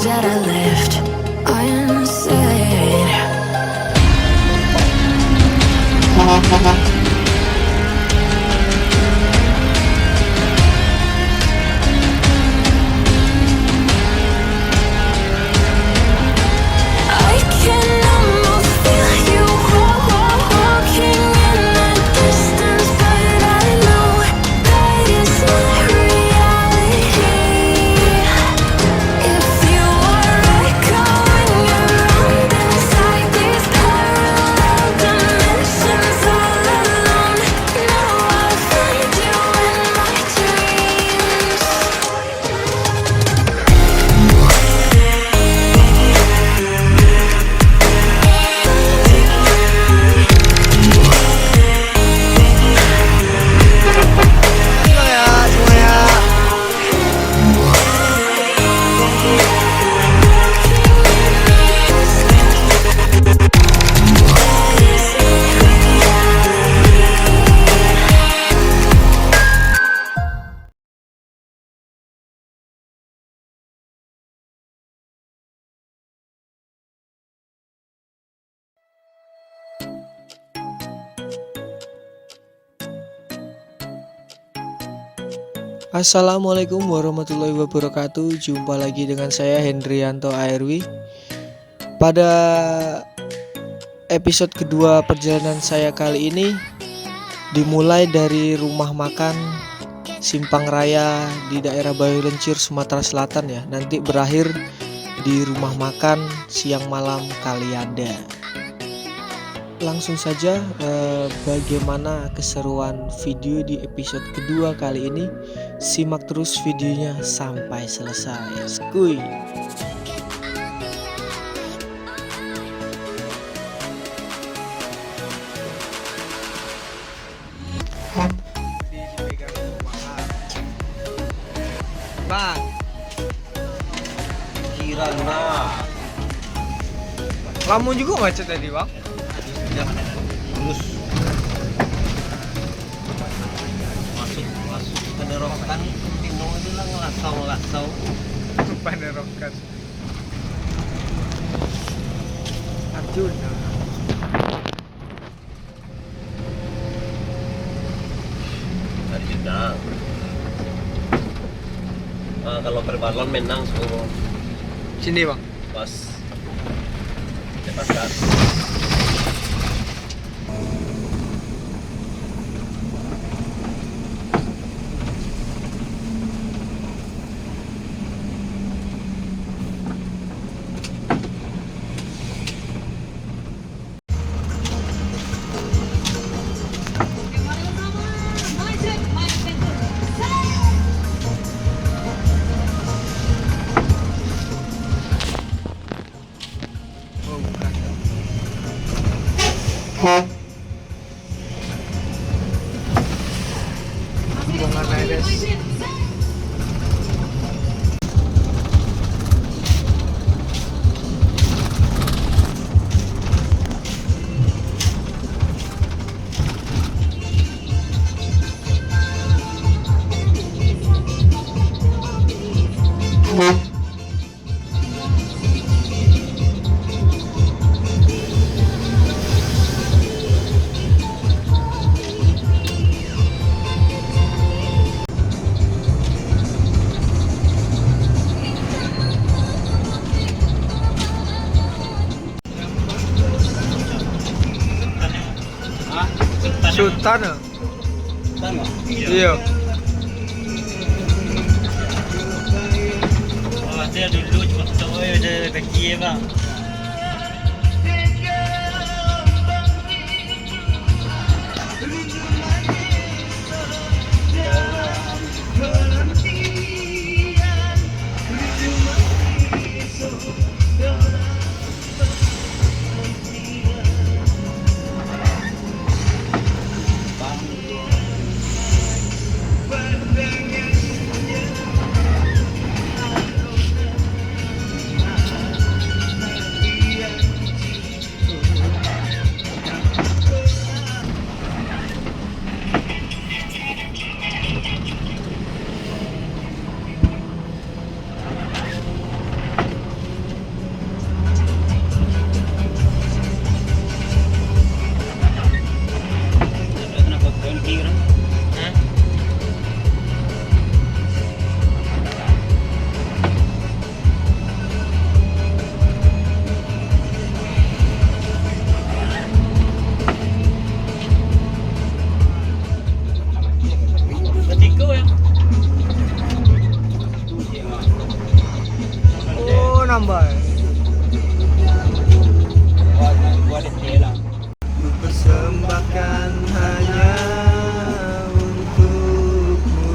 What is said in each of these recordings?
that I left unsaid. I can almost feel you walking in the distance, but I know that it's not reality. If you are echoing around inside these parallel dimensions all alone, now I'll find you in my dreams. Assalamualaikum warahmatullahi wabarakatuh. Jumpa lagi dengan saya Hendrianto ARW. Pada episode kedua perjalanan saya kali ini dimulai dari rumah makan Simpang Raya di daerah Bayolencur, Sumatera Selatan ya. Nanti berakhir di rumah makan Siang Malam Kalianda. Langsung saja, bagaimana keseruan video di episode kedua kali ini. Simak terus videonya sampai selesai. Skuy. Bang, Kirana kamu juga macet tadi bang? terus masuk penderokan Tino ini lah ngasau Panerokan Arjuna. tadi juga. Kalau berbalon menang semua Sini bang. pas lepaskan. Oh bukan. Bukan Aires. Sultan ya? Iya. Oh, dia dulu cuma tahu ada kaki bang. ngambal. Ku persembahkan hanya untukmu.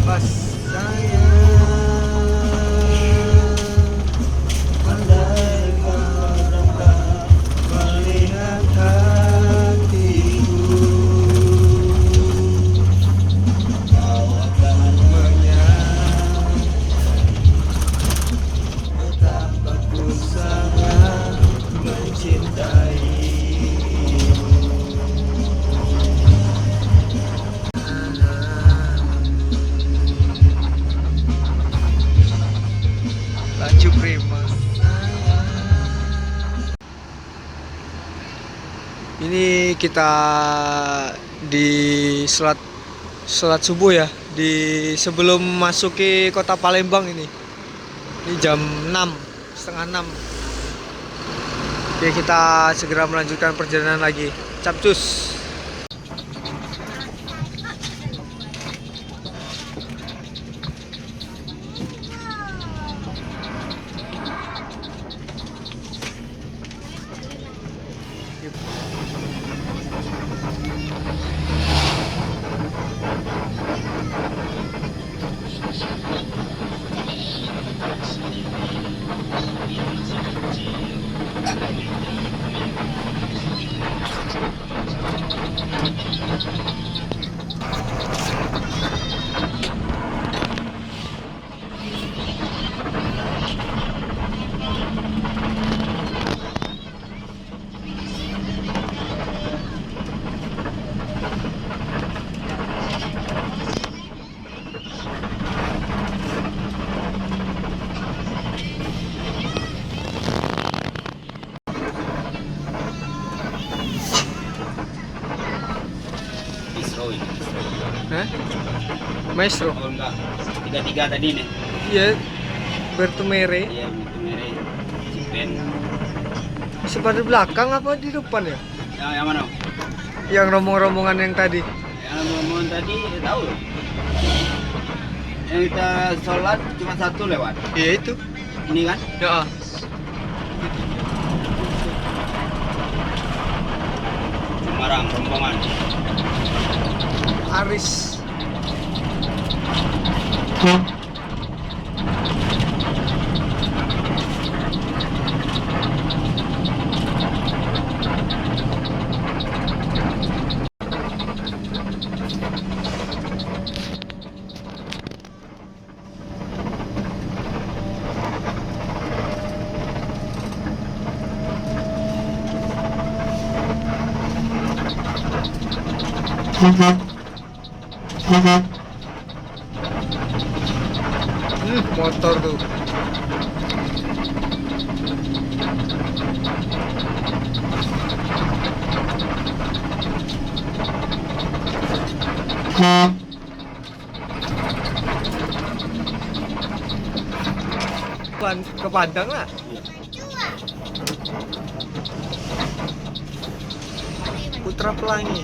Pas sayang, andai kau dapat melihat hatiku, kau akan menyadari betapa ku sangat mencintaimu. Laju prima. Ini kita di sholat subuh ya, di sebelum masuki kota Palembang ini. Ini jam 6, setengah 6. Oke, kita segera melanjutkan perjalanan lagi. Capcus. Hah? Maestro? Oh enggak, 33 tadi nih. Iya, Bertumere. Iya, itu merah. Cipen. Seperti belakang apa di depan ya? Yang mana? Yang rombongan yang tadi. Yang ngomong tadi tahu. Yang kita sholat cuma satu lewat. Iya itu. Ini kan? Ya. Semarang rombongan. Aris. Motor tuh. Ke Padang lah. Putra Pelangi.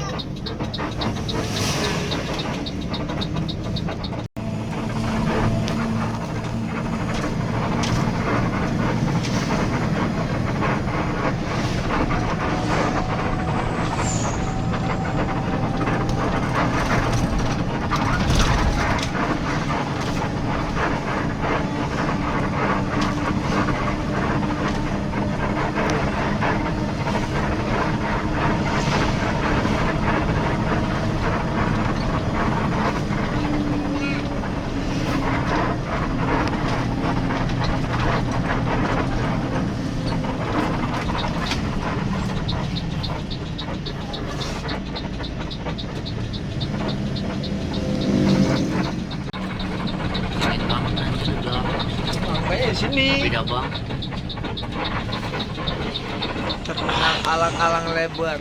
Makanya sini. Beda bang. Terkenal alang-alang lebar.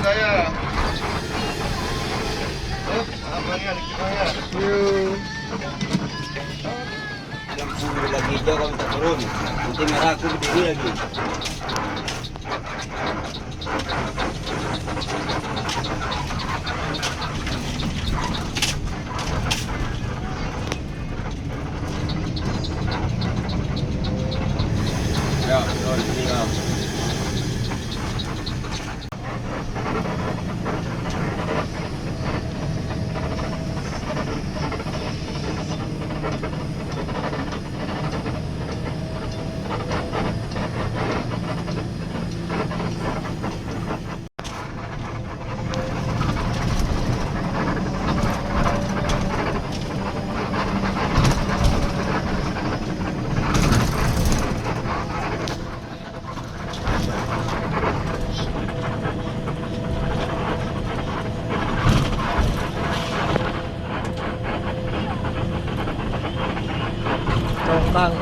saya. Abangnya di saya. Yuk. 60 lagi jauh kalau tak turun. Nanti merah aku berdiri lagi. Ya, turun sini kau. Tongkang.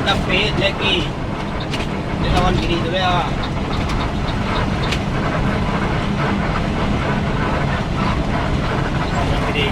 Tapi lagi. Dia lawan kiri tu ya. Kiri.